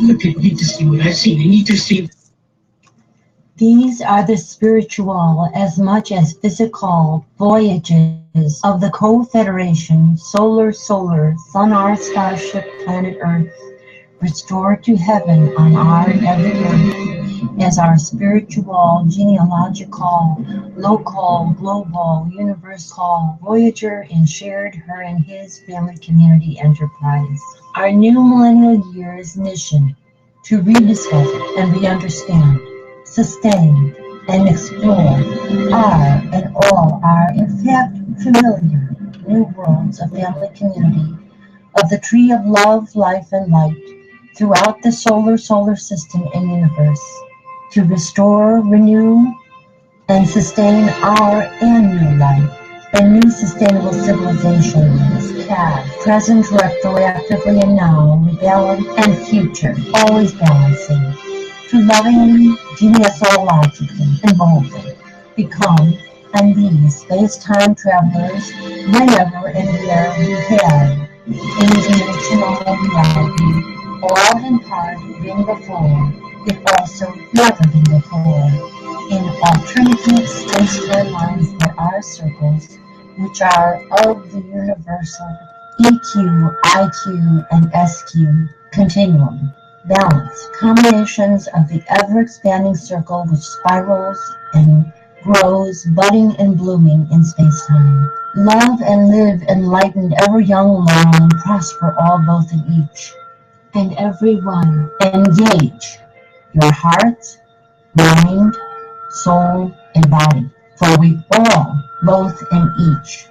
Look, I need to see what I see. I need to see. These are the spiritual as much as physical voyages of the Co-Federation Solar Sun, our starship, planet Earth, restored to heaven on our heaven Earth as our spiritual, genealogical, local, global, universal voyager and shared her and his family community enterprise. Our new millennial year's mission to rediscover and re-understand, sustain, and explore our and all our, in fact, familiar new worlds of family community, of the tree of love, life, and light throughout the solar system and universe, to restore, renew, and sustain our and new life and new sustainable civilizations, past, present, retroactively, and now, rebalance, and future, always balancing, to lovingly, genealogically, and boldly become and be space-time travelers whenever and where we have interdimensional reality, all in part being before, if also never been before, in alternative space-time lines that are circles, which are of the universal EQ, IQ, and SQ continuum, balance, combinations of the ever-expanding circle which spirals and grows, budding and blooming in space-time. Love and live enlightened, ever young, long, and prosper all both in each. And every one engage your heart, mind, soul, and body. For we all, both in each,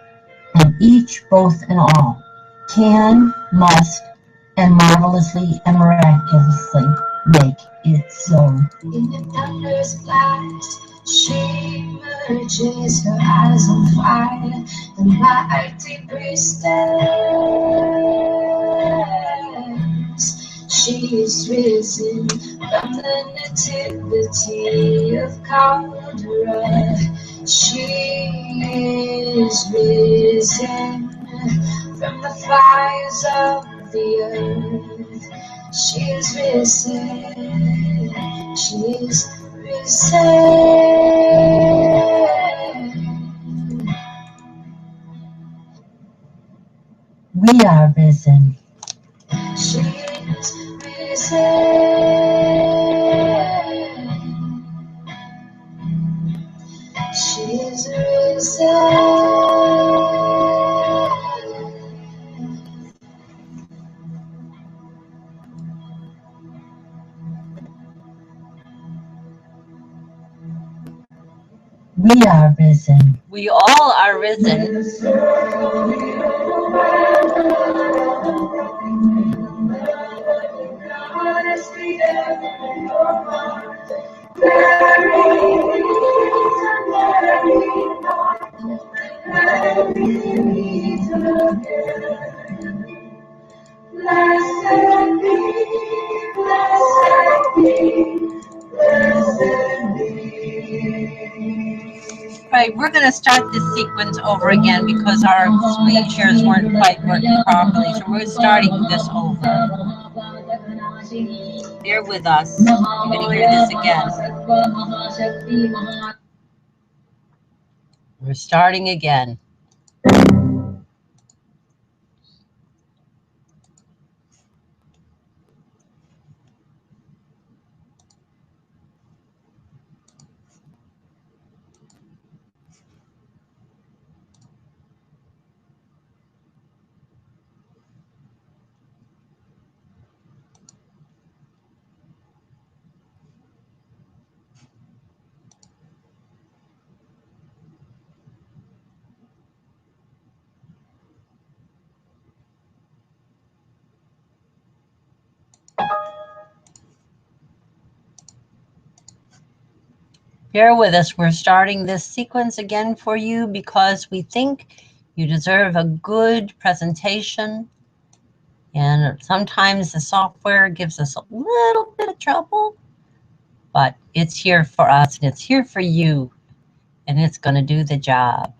and each both in all, can, must, and marvelously and miraculously make it so. In the thunder's blast, she merges, her eyes on fire, the mighty priestess. She is risen from the nativity of Caldera. She is risen from the fires of the earth. She is risen. She is risen. We are risen. She is risen. She is risen. We are risen. We all are risen. Right, we're going to start this sequence over again because our screen shares weren't quite working properly, so we're starting this over. Bear with us. You're going to hear this again. We're starting again. Bear with us. We're starting this sequence again for you because we think you deserve a good presentation. And sometimes the software gives us a little bit of trouble, but it's here for us and it's here for you, and it's going to do the job.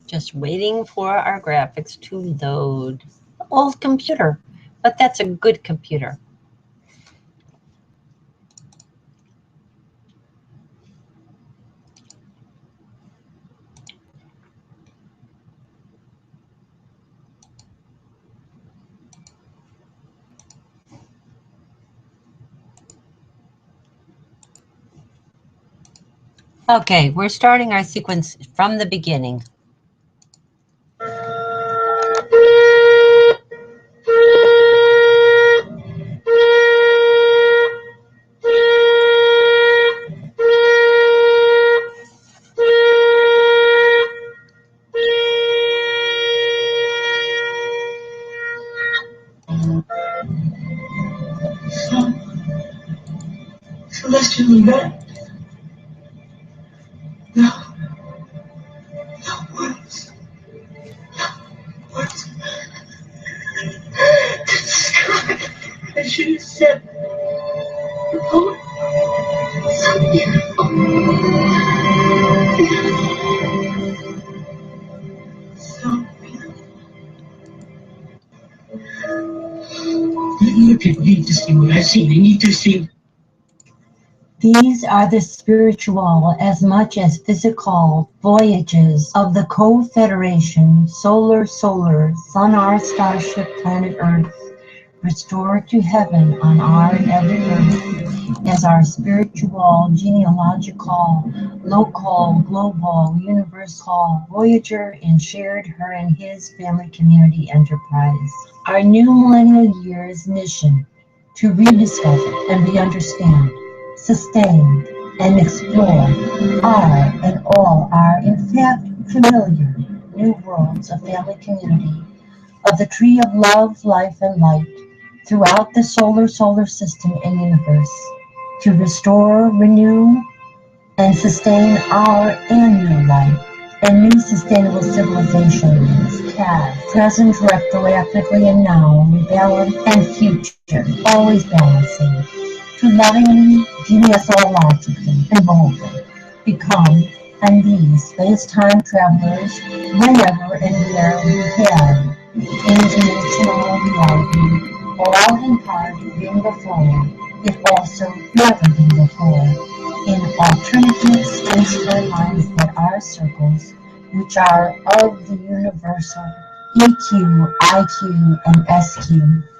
Just waiting for our graphics to load. Old computer, but that's a good computer. Okay, we're starting our sequence from the beginning. Celestial event. No. No words. No words. Describe. I should have said. The poet. So beautiful. Beautiful. So beautiful. People need to see what I've seen. They need to see. These are the spiritual as much as physical voyages of the co-federation solar, sun, our starship, planet Earth, restored to heaven on our and every earth as our spiritual, genealogical, local, global, universal voyager and shared her and his family community enterprise. Our new millennial year's mission to rediscover and re-understand, sustain, and explore are and all are in fact familiar new worlds of family community, of the tree of love, life, and light throughout the solar system and universe, to restore, renew, and sustain our and new life and new sustainable civilizations, past, present, retroactively, and now, rebalance, and future, always balancing, to lovingly, genealogically, and boldly become and be space-time travelers whenever and where we can, interdimensional reality, all in part being before, if also never been before, in alternative space lines that are circles, which are of the universal EQ, IQ, and SQ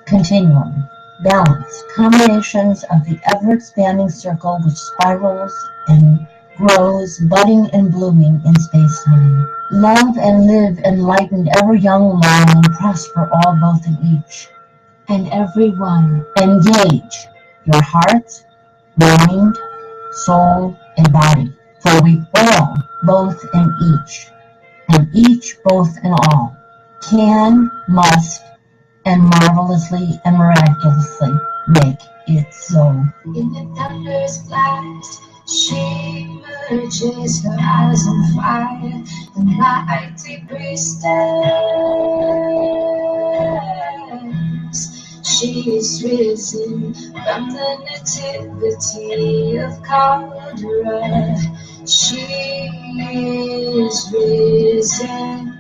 continuum, balance, combinations of the ever-expanding circle which spirals and grows, budding and blooming in space-time. Love and live enlightened, ever young, long, and prosper all both in each and every one. Engage your heart, mind, soul, and body, for we all, both and each, both and all, can, must, and marvelously and miraculously make it so. In the thunder's blast, she merges, her eyes on fire, and mighty breeze stands. She is risen from the nativity of Caldera. She is risen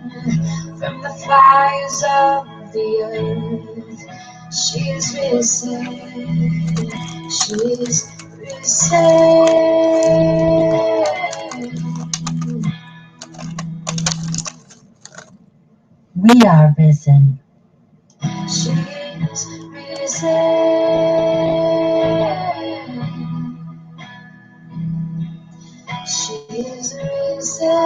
from the fires of the earth. She is risen. She is risen. We are risen. She is risen. She is risen.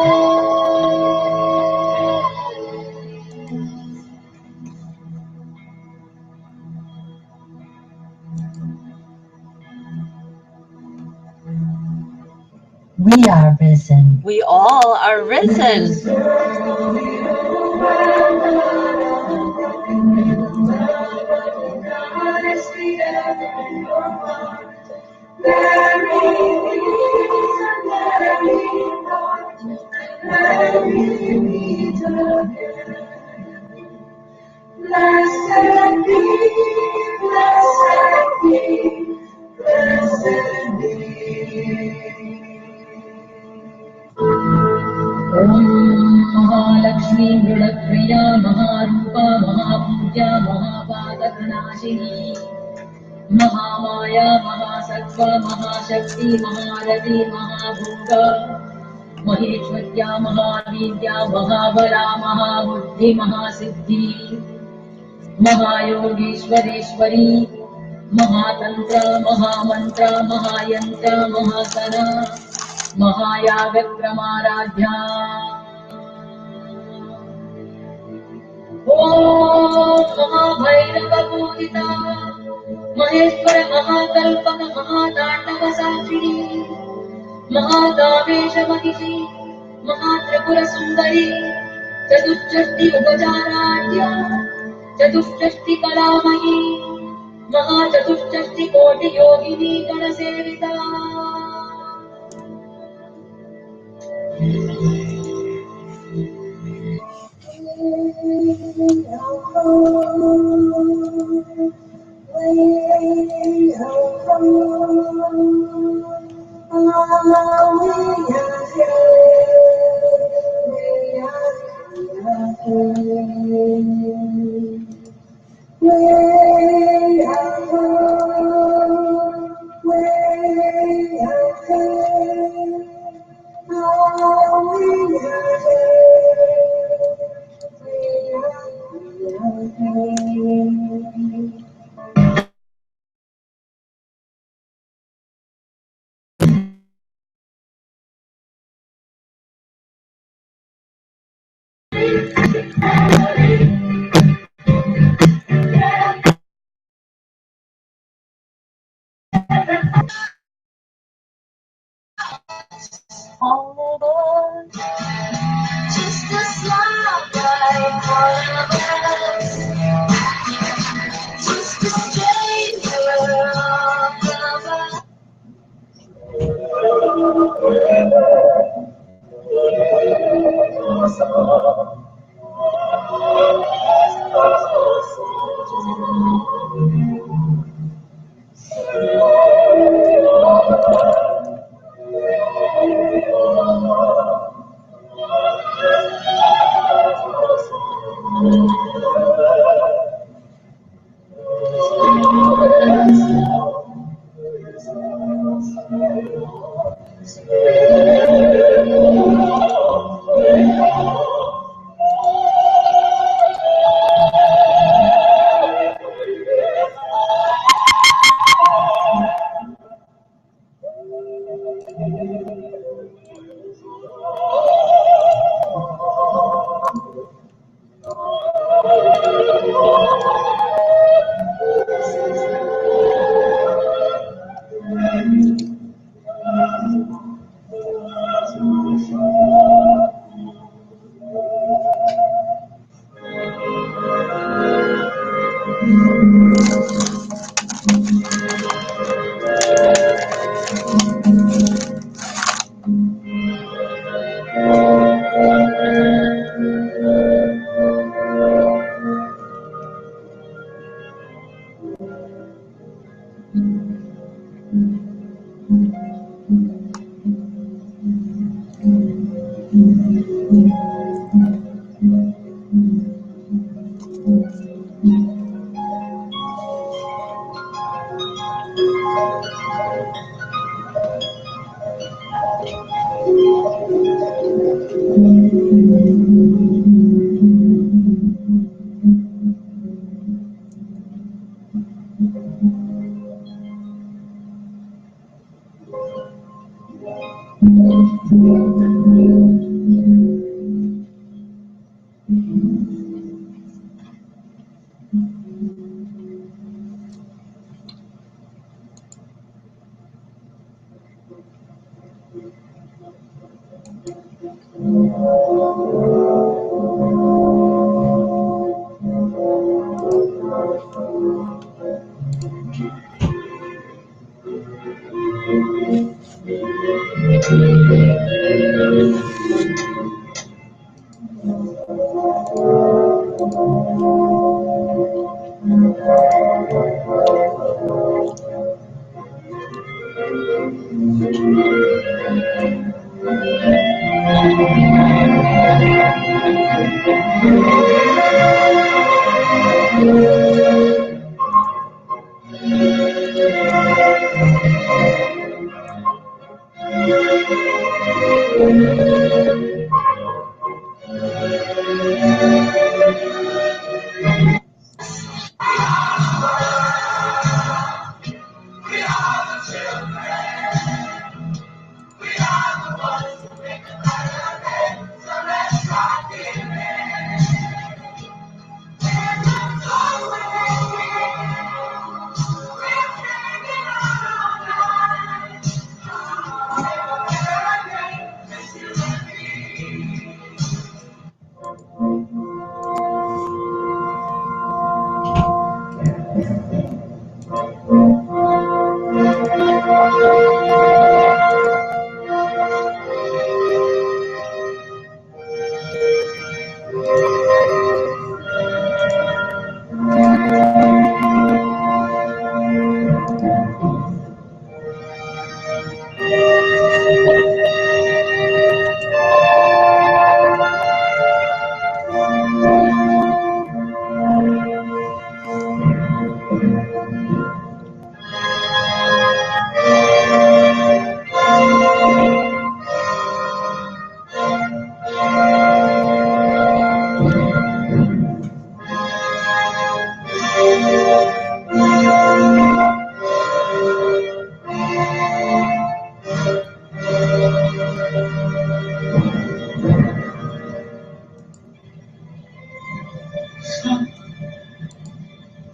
We are risen. We all are risen. Blessed be, blessed be, blessed be. Om Mahalakshmi Mriya Maharupa Mahapurja Mahapadakanashini Mahamaya Mahasattva Mahashakti Maharati Mahabhuta Maheshwarya Mahavidya Mahabala Mahabuddhi Mahasiddhi Mahayogeshwareshwari Mahatantra Mahamantra Mahayantra Mahasana Mahayagatpramaradhya Om Mahabhairavapurita Maheshwara Mahakalpaka Mahadandava Sakshini Mahadaveshamatishi Mahatripura Sundari Chaturshashti Upacharadhya Chaturshashti Kalamayi Mahachaturshashti Koti Yogini Ganasevita Just a small guy, one of us. Just a stranger on the bus.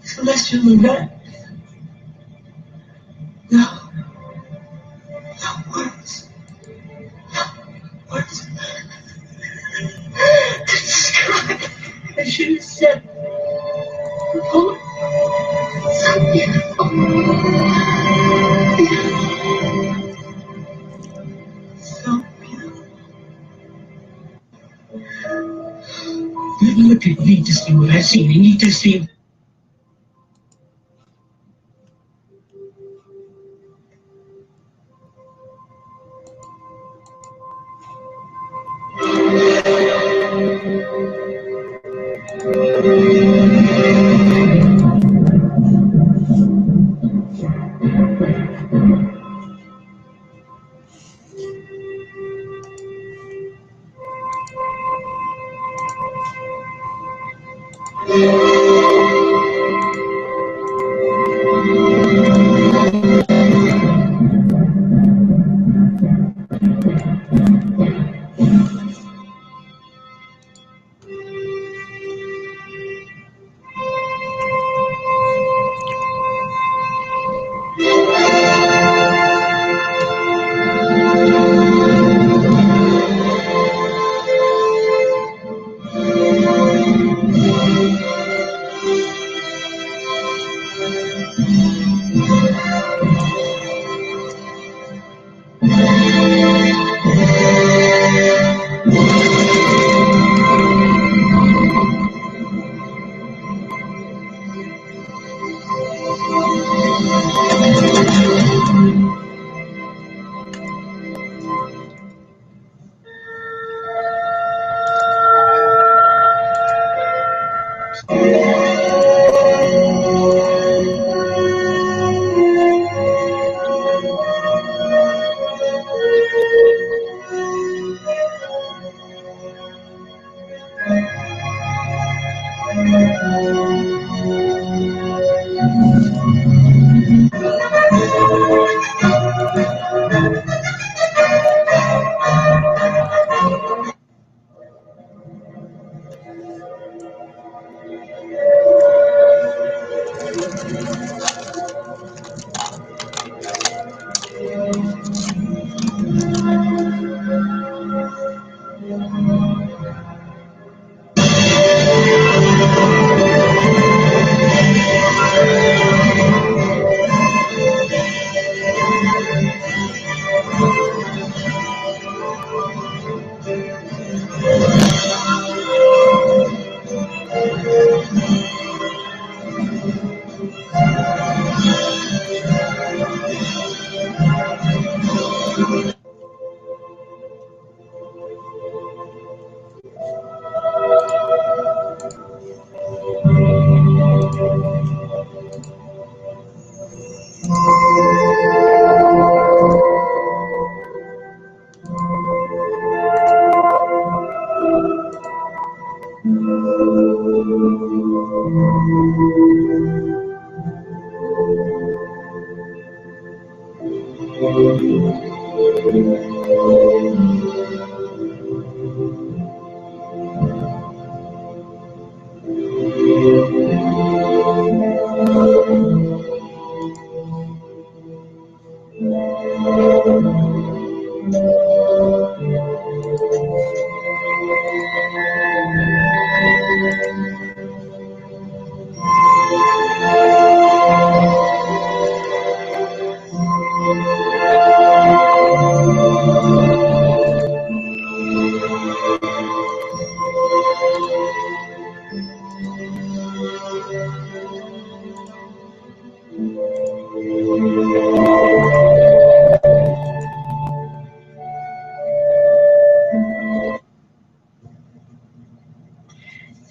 Celestial event. No. No words. No words. To describe. I should have said. Oh, so beautiful. So beautiful. Look at me to see what I see. I need to see.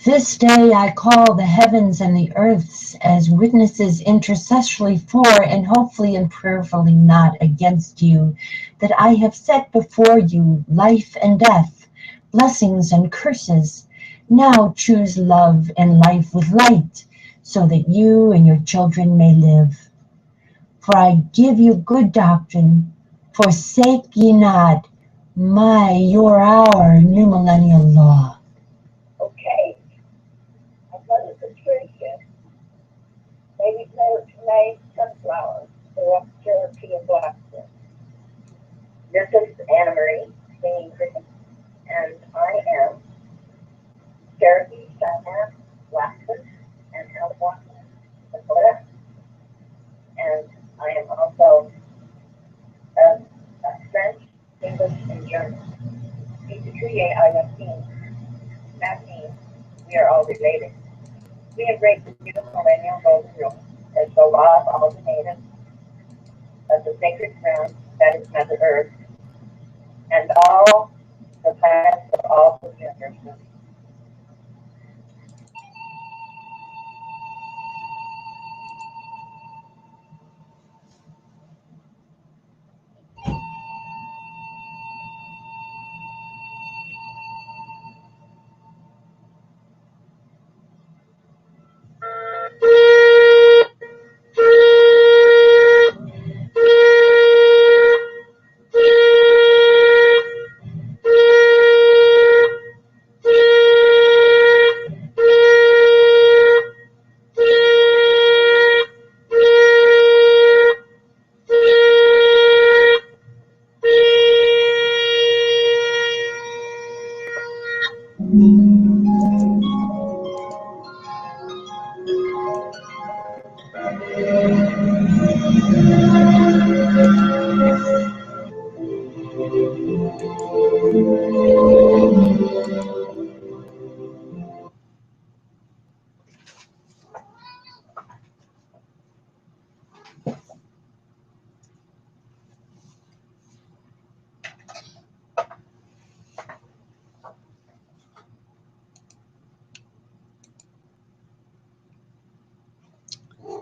This day I call the heavens and the earths as witnesses intercessorily for and hopefully and prayerfully not against you, that I have set before you life and death, blessings and curses. Now choose love and life with light, so that you and your children may live. For I give you good doctrine, forsake ye not our new millennial law. Okay. Another subscription. Maybe made sunflowers for obscurity and blackness. This is Anna Marie, singing Christmas, and I am Cherokee, Cheyenne, Blackfoot, and Alabama, Dakota. And I am also a French, English, and German. That means we are all related. We embrace the beautiful millennial golden rule as the law of Alltimate of the sacred ground that is Mother Earth, and all the planets of all the universe.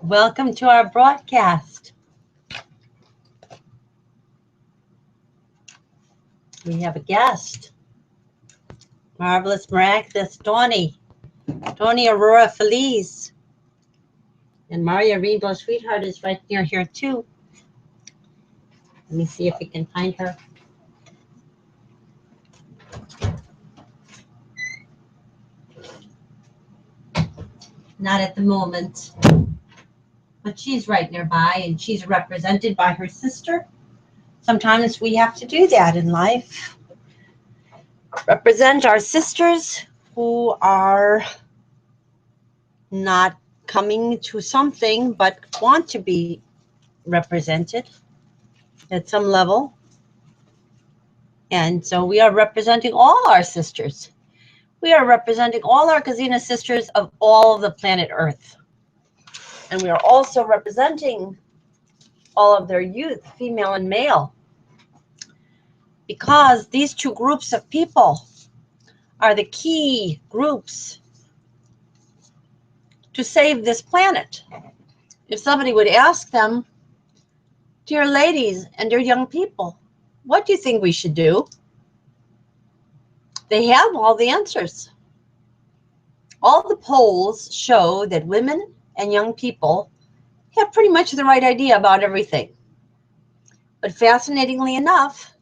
Welcome to our broadcast. We have a guest. Marvelous, miraculous Tony Aurora Feliz. And Maria Rainbow Sweetheart is right near here too. Let me see if we can find her. Not at the moment. But she's right nearby, and she's represented by her sister. Sometimes we have to do that in life. Represent our sisters who are not coming to something but want to be represented at some level. And so we are representing all our sisters. We are representing all our Kazina sisters of all the planet Earth. And we are also representing all of their youth, female and male, because these two groups of people are the key groups to save this planet. If somebody would ask them, dear ladies and dear young people, what do you think we should do? They have all the answers. All the polls show that women and young people have pretty much the right idea about everything. But fascinatingly enough,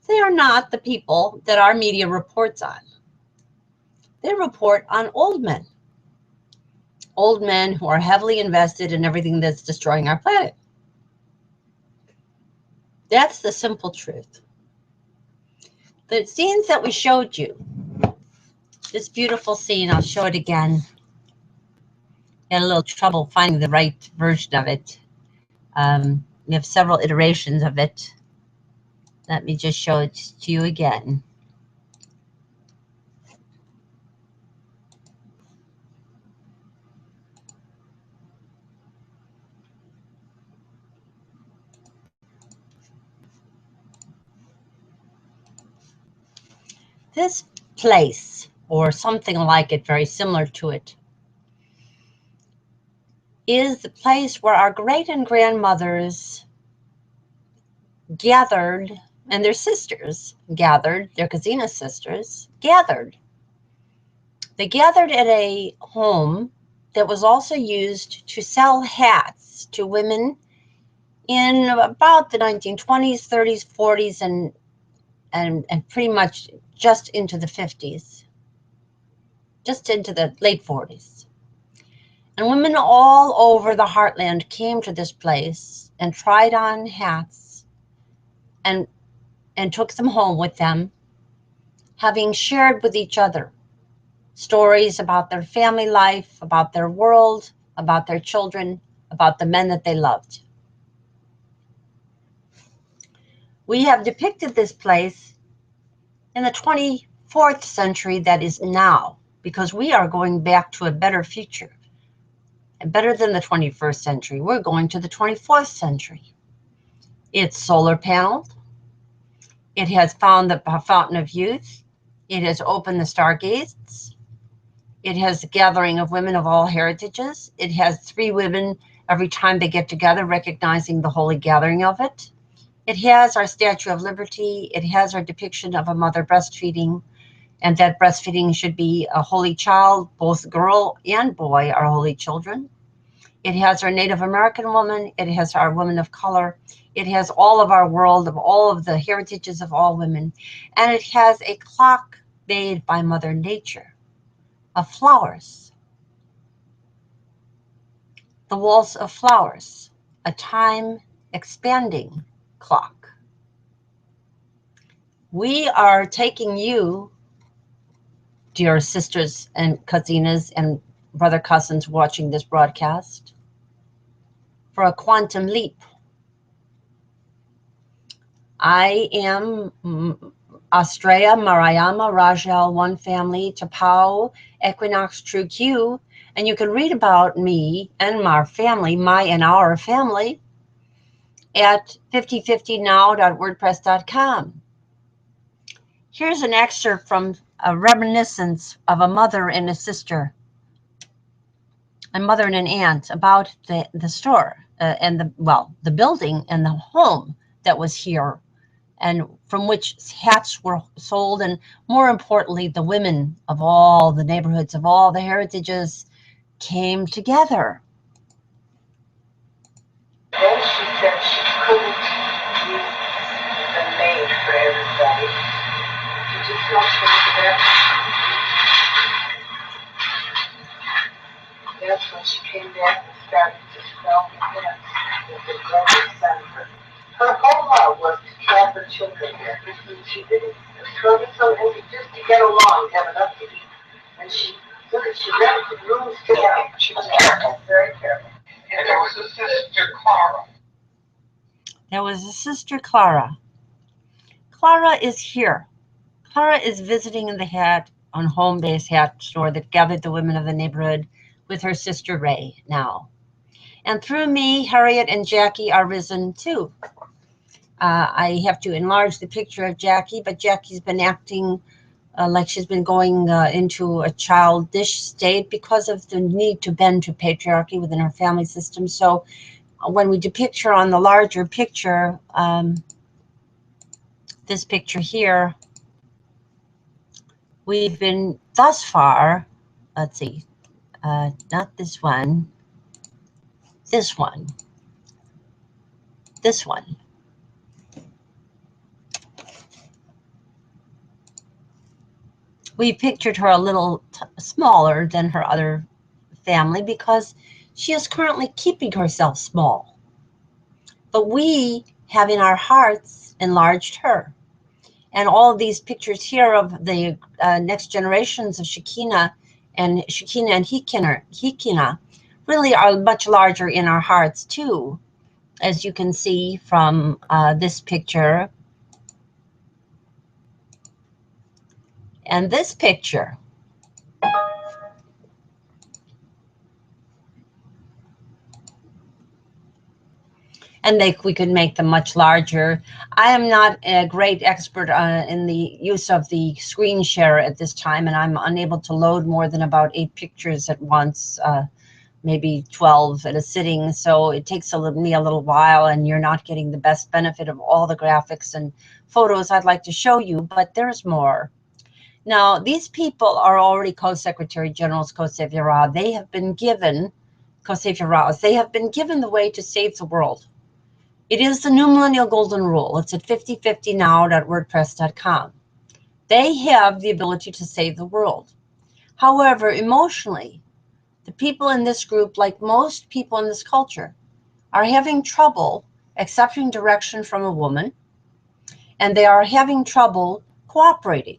they are not the people that our media reports on. They report on old men who are heavily invested in everything that's destroying our planet. That's the simple truth. The scenes that we showed you, this beautiful scene, I'll show it again. Had a little trouble finding the right version of it. We have several iterations of it. Let me just show it to you again. This place, or something like it, very similar to it, is the place where our great and grandmothers gathered, and their sisters gathered, their Kazina sisters gathered. They gathered at a home that was also used to sell hats to women in about the 1920s, 30s, 40s, and pretty much just into the 50s, just into the late 40s. And women all over the heartland came to this place and tried on hats and took them home with them, having shared with each other stories about their family life, about their world, about their children, about the men that they loved. We have depicted this place in the 24th century that is now, because we are going back to a better future. And better than the 21st century, we're going to the 24th century. It's solar paneled. It has found the fountain of youth. It has opened the stargates. It has a gathering of women of all heritages. It has 3 women every time they get together, recognizing the holy gathering of it. It has our Statue of Liberty. It has our depiction of a mother breastfeeding, and that breastfeeding should be a holy child. Both girl and boy are holy children. It has our Native American woman. It has our women of color. It has all of our world, of all of the heritages of all women. And it has a clock made by Mother Nature of flowers. The waltz of flowers, a time expanding clock. We are taking you, dear sisters and Kazinas and brother cousins watching this broadcast, for a quantum leap. I am Astrea Mariama Rajel, one family, Tapau, Equinox True Q, and you can read about me and my family, my and our family, at 5050now.wordpress.com. Here's an excerpt from a reminiscence of a mother and a sister, a mother and an aunt, about the store and the building and the home that was here, and from which hats were sold, and more importantly, the women of all the neighborhoods, of all the heritages, came together. Then she said she couldn't use the maid for everybody. She just wants to look at that's when she came back and started to sell the hats with the brother son. Her whole love was to trap her children here. She didn't struggle so just to get along, have enough to eat. And she rented rooms together. She was careful, very careful. And there was a sister, Clara. There was a sister, Clara. Clara is here. Clara is visiting in the hat own home-based hat store that gathered the women of the neighborhood with her sister Ray now. And through me, Harriet and Jackie are risen too. I have to enlarge the picture of Jackie, but Jackie's been acting like she's been going into a childish state because of the need to bend to patriarchy within her family system. So when we depict her on the larger picture, this picture here, we've been thus far, let's see, not this one, this one, this one. We pictured her a little smaller than her other family because she is currently keeping herself small. But we have in our hearts enlarged her. And all of these pictures here of the next generations of Shekinah and Hekina really are much larger in our hearts too, as you can see from this picture and this picture. And we could make them much larger. I am not a great expert in the use of the screen share at this time, and I'm unable to load more than about 8 pictures at once, maybe 12 at a sitting. So it takes me a little while, and you're not getting the best benefit of all the graphics and photos I'd like to show you, but there's more. Now, these people are already Co-Secretary Generals, Co-Saviorah. They have been given, Co-Saviorahs, they have been given the way to save the world. It is the new millennial golden rule. It's at 5050now.wordpress.com. They have the ability to save the world. However, emotionally, the people in this group, like most people in this culture, are having trouble accepting direction from a woman, and they are having trouble cooperating.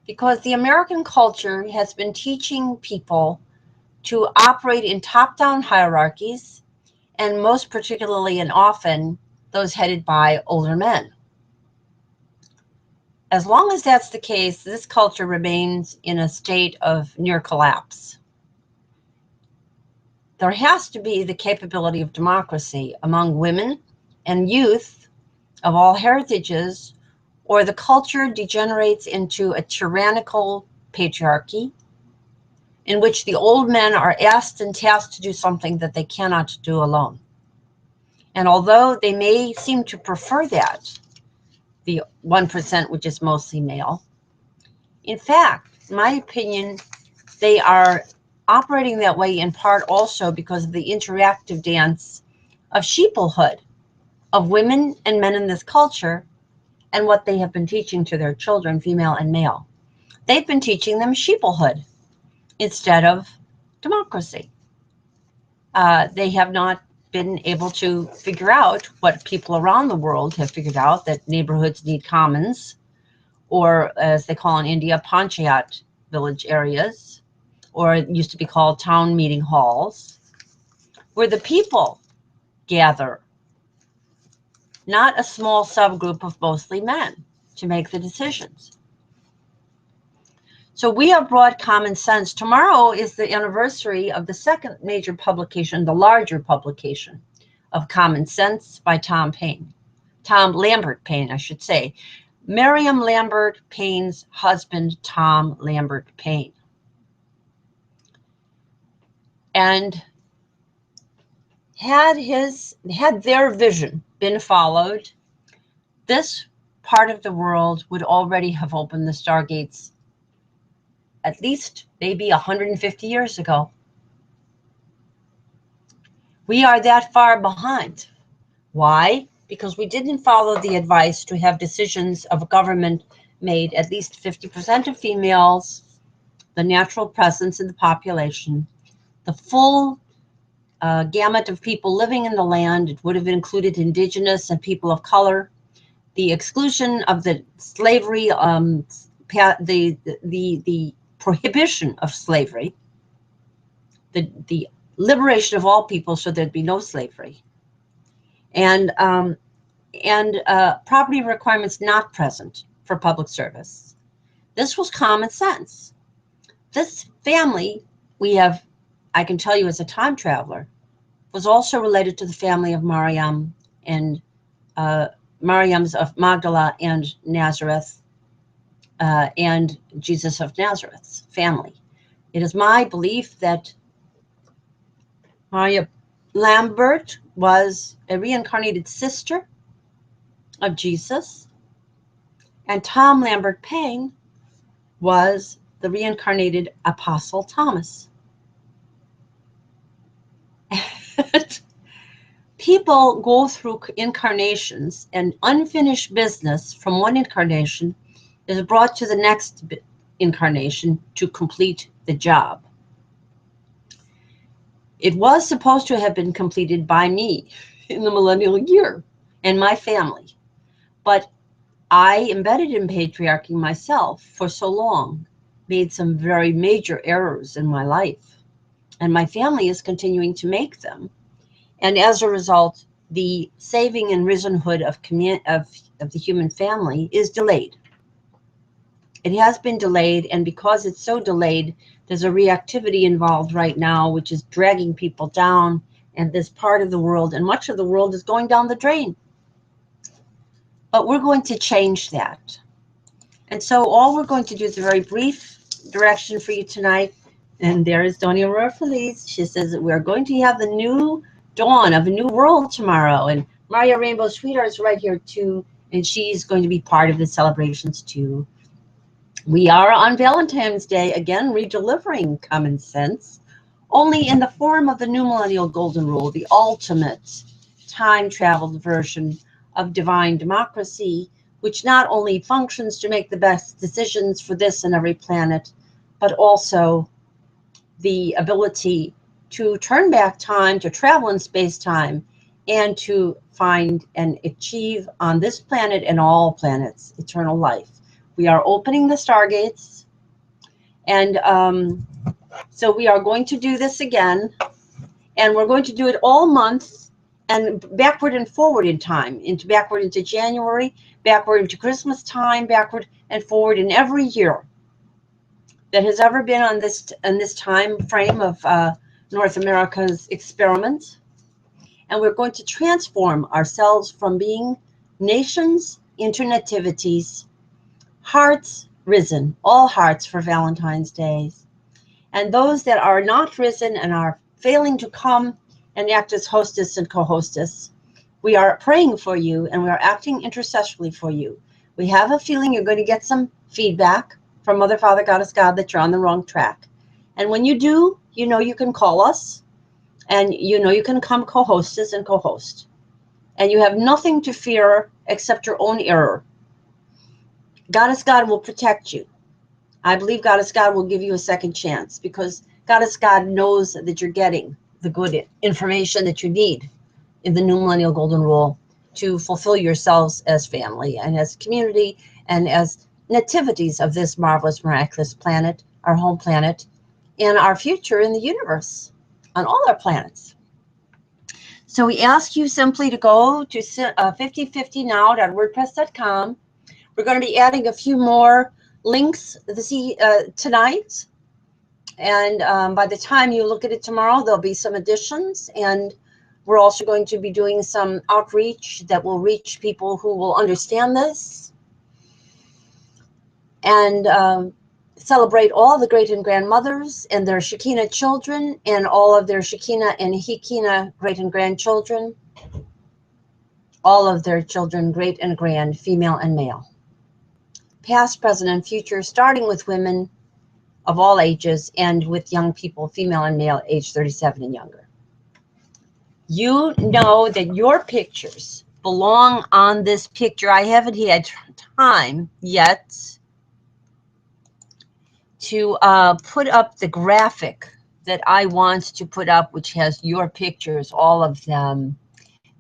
Because the American culture has been teaching people to operate in top-down hierarchies, and most particularly and often those headed by older men. As long as that's the case, this culture remains in a state of near collapse. There has to be the capability of democracy among women and youth of all heritages, or the culture degenerates into a tyrannical patriarchy in which the old men are asked and tasked to do something that they cannot do alone. And although they may seem to prefer that, the 1%, which is mostly male, in fact, in my opinion, they are operating that way in part also because of the interactive dance of sheeplehood of women and men in this culture and what they have been teaching to their children, female and male. They've been teaching them sheeplehood instead of democracy. They have not been able to figure out what people around the world have figured out, that neighborhoods need commons, or as they call in India, panchayat village areas, or it used to be called town meeting halls, where the people gather, not a small subgroup of mostly men, to make the decisions. So we have brought common sense. Tomorrow is the anniversary of the second major publication, the larger publication of Common Sense by Tom Lambert Payne, I should say. Miriam Lambert Payne's husband, Tom Lambert Payne. And had their vision been followed, this part of the world would already have opened the stargates at least maybe 150 years ago. We are that far behind. Why? Because we didn't follow the advice to have decisions of government made at least 50% of females, the natural presence in the population, the full gamut of people living in the land. It would have included indigenous and people of color, the exclusion of the slavery, the prohibition of slavery, the liberation of all people so there'd be no slavery, and property requirements not present for public service, This was common sense. This family, I can tell you as a time traveler, was also related to the family of Mariam and Mariam's of Magdala and Nazareth and Jesus of Nazareth's family. It is my belief that Maria Lambert was a reincarnated sister of Jesus, and Tom Lambert Payne was the reincarnated Apostle Thomas. People go through incarnations, and unfinished business from one incarnation is brought to the next incarnation to complete the job. It was supposed to have been completed by me in the millennial year and my family, but I, embedded in patriarchy myself for so long, made some very major errors in my life, and my family is continuing to make them. And as a result, the saving and risenhood of the human family is delayed. It has been delayed, and because it's so delayed, there's a reactivity involved right now, which is dragging people down, and this part of the world, and much of the world, is going down the drain. But we're going to change that. And so all we're going to do is a very brief direction for you tonight. And there is Donia Aurora Feliz. She says that we're going to have the new dawn of a new world tomorrow. And Maria Rainbow Sweetheart is right here too, and she's going to be part of the celebrations too. We are on Valentine's Day, again, redelivering common sense, only in the form of the new millennial golden rule, the ultimate time-traveled version of divine democracy, which not only functions to make the best decisions for this and every planet, but also the ability to turn back time, to travel in space-time, and to find and achieve on this planet and all planets eternal life. We are opening the stargates, and so we are going to do this again, and we're going to do it all month, and backward and forward in time, backward into January, backward into Christmas time, backward and forward in every year that has ever been on this time frame of North America's experiment. And we're going to transform ourselves from being nations into nativities, hearts risen, all hearts for Valentine's Day. And those that are not risen and are failing to come and act as hostess and co-hostess, we are praying for you and we are acting intercessorily for you. We have a feeling you're going to get some feedback from Mother, Father, Goddess, God that you're on the wrong track. And when you do, you know you can call us, and you know you can come co-hostess and co-host. And you have nothing to fear except your own error. Goddess God will protect you. I believe Goddess God will give you a second chance, because Goddess God knows that you're getting the good information that you need in the new millennial golden rule to fulfill yourselves as family and as community and as nativities of this marvelous, miraculous planet, our home planet, and our future in the universe on all our planets. So we ask you simply to go to 5050now.wordpress.com. We're going to be adding a few more links tonight. And by the time you look at it tomorrow, there'll be some additions. And we're also going to be doing some outreach that will reach people who will understand this. And celebrate all the great and grandmothers and their Shekinah children and all of their Shekinah and Hekina great and grandchildren. All of their children, great and grand, female and male. Past, present, and future, starting with women of all ages and with young people, female and male, age 37 and younger. You know that your pictures belong on this picture. I haven't had time yet to put up the graphic that I want to put up, which has your pictures, all of them,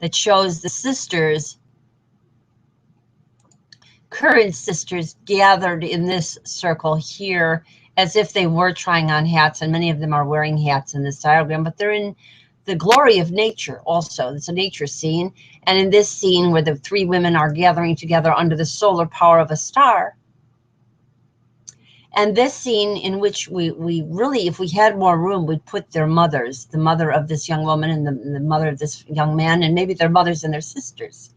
that shows the sisters, current sisters, gathered in this circle here as if they were trying on hats, and many of them are wearing hats in this diagram, but they're in the glory of nature also. It's a nature scene, and in this scene where the three women are gathering together under the solar power of a star, And this scene in which we really, if we had more room, we'd put their mothers, the mother of this young woman and the mother of this young man, and maybe their mothers and their sisters.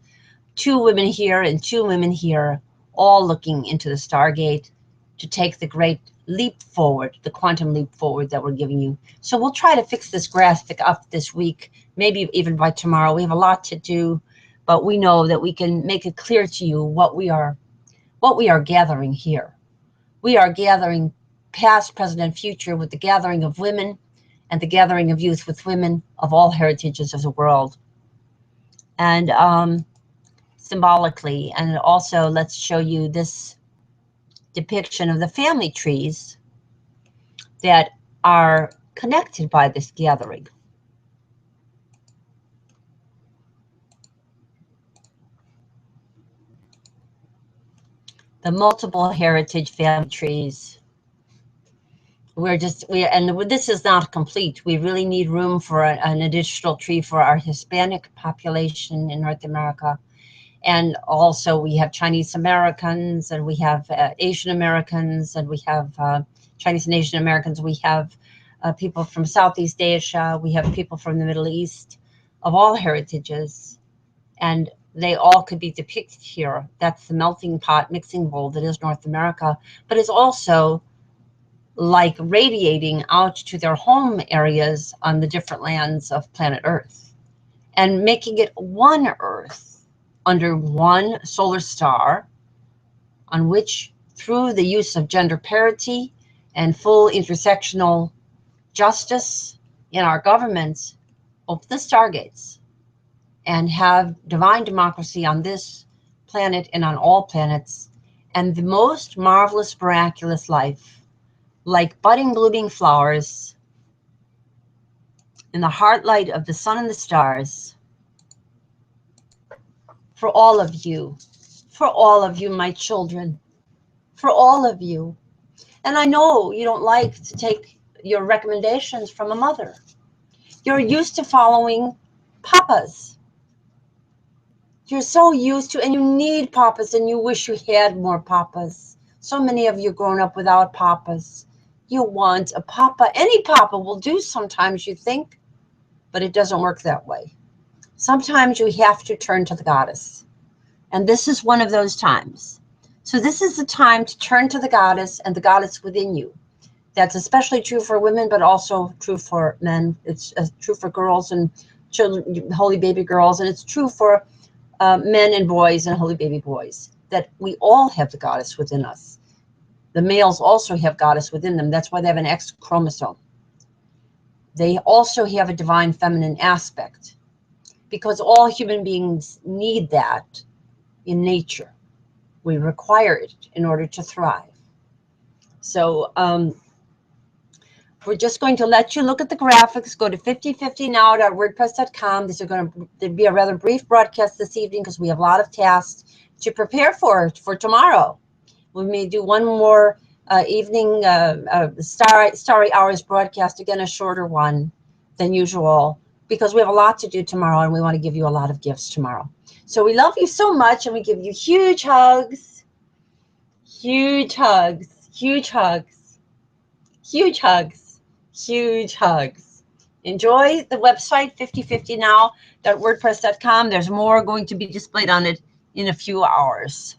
2 women here and 2 women here, all looking into the Stargate to take the great leap forward, the quantum leap forward that we're giving you. So we'll try to fix this graphic up this week, maybe even by tomorrow. We have a lot to do, but we know that we can make it clear to you what we are gathering here. We are gathering past, present, and future with the gathering of women and the gathering of youth with women of all heritages of the world. And symbolically, and also let's show you this depiction of the family trees that are connected by this gathering. The multiple heritage family trees. And this is not complete. We really need room for an additional tree for our Hispanic population in North America. And also we have Chinese Americans, and we have Asian Americans, and we have Chinese and Asian Americans. We have people from Southeast Asia. We have people from the Middle East of all heritages. And they all could be depicted here. That's the melting pot, mixing bowl that is North America, but it's also like radiating out to their home areas on the different lands of planet Earth and making it one Earth under one solar star, on which, through the use of gender parity and full intersectional justice in our governments, open the stargates and have divine democracy on this planet and on all planets, and the most marvelous, miraculous life, like budding, blooming flowers in the heart light of the sun and the stars, for all of you, my children, for all of you. And I know you don't like to take your recommendations from a mother. You're used to following papas. You're so used to, and you need papas, and you wish you had more papas. So many of you grown up without papas. You want a papa. Any papa will do sometimes, you think, but it doesn't work that way. Sometimes you have to turn to the goddess. And this is one of those times. So this is the time to turn to the goddess and the goddess within you. That's especially true for women, but also true for men. It's true for girls and children, holy baby girls, and it's true for men and boys and holy baby boys, that we all have the goddess within us. The males also have goddess within them. That's why they have an X chromosome. They also have a divine feminine aspect, because all human beings need that in nature. We require it in order to thrive. So we're just going to let you look at the graphics. Go to 5050now.wordpress.com. This is going to be a rather brief broadcast this evening because we have a lot of tasks to prepare for tomorrow. We may do one more evening Starry Hours broadcast, again a shorter one than usual, because we have a lot to do tomorrow and we want to give you a lot of gifts tomorrow. So we love you so much, and we give you huge hugs, huge hugs, huge hugs, huge hugs, huge hugs. Enjoy the website 5050now.wordpress.com. There's more going to be displayed on it in a few hours.